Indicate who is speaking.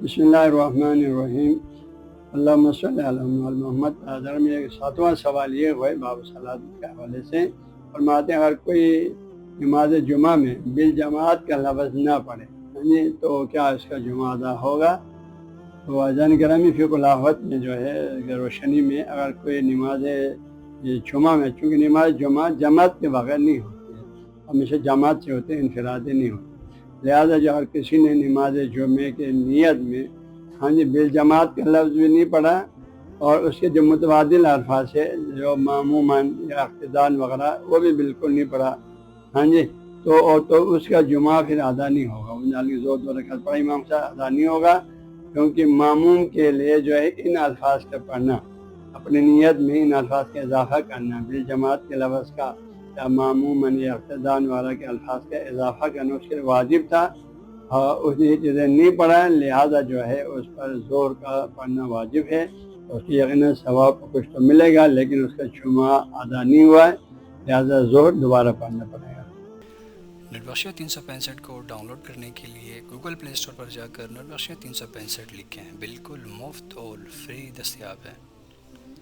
Speaker 1: بسم اللہ الرحمن الرحیم، اللہم صلی علی محمد۔ حضرت میں 7واں سوال یہ ہے باب صلاۃ کے حوالے سے، فرماتے ہیں اگر کوئی نماز جمعہ میں بالجماعت کا لفظ نہ پڑھے تو کیا اس کا جمعہ ادا ہوگا؟ تو عزیزان گرامی، فی الحاوت میں جو ہے روشنی میں اگر کوئی نماز جمعہ میں، چونکہ نماز جمعہ جماعت کے بغیر نہیں ہوتی ہے، ہمیشہ جماعت سے ہوتے ہیں، انفرادی نہیں ہوتی، لہذا جو اگر کسی نے نماز جمعے کے نیت میں بالجماعت کا لفظ بھی نہیں پڑھا اور اس کے جو متبادل الفاظ ہے جو معموماً یا اقتدان وغیرہ وہ بھی بالکل نہیں پڑھا، تو اس کا جمعہ پھر ادا نہیں ہوگا، زور دو رکعت پڑھا امام صاحب ادا نہیں ہوگا، کیونکہ معموم کے لیے جو ہے ان الفاظ کا پڑھنا، اپنی نیت میں ان الفاظ کا اضافہ کرنا، بالجماعت کے لفظ کا یا معموماً یا اقتدان والا کے الفاظ کا اضافہ کرنا اس کے واجب تھا، اس نے یہ چیزیں نہیں پڑھا، لہذا جو ہے اس پر زور کا پڑھنا واجب ہے، اس کی یقیناً ثواب کچھ تو ملے گا، لیکن اس کا جمعہ ادا نہیں ہوا ہے، لہذا زور دوبارہ پڑھنا پڑے گا۔
Speaker 2: نیٹ بخشیہ 365 کو ڈاؤن لوڈ کرنے کے لیے گوگل پلے اسٹور پر جا کر نیٹ بخشیہ 365 لکھیں، بالکل مفت اور فری دستیاب ہے۔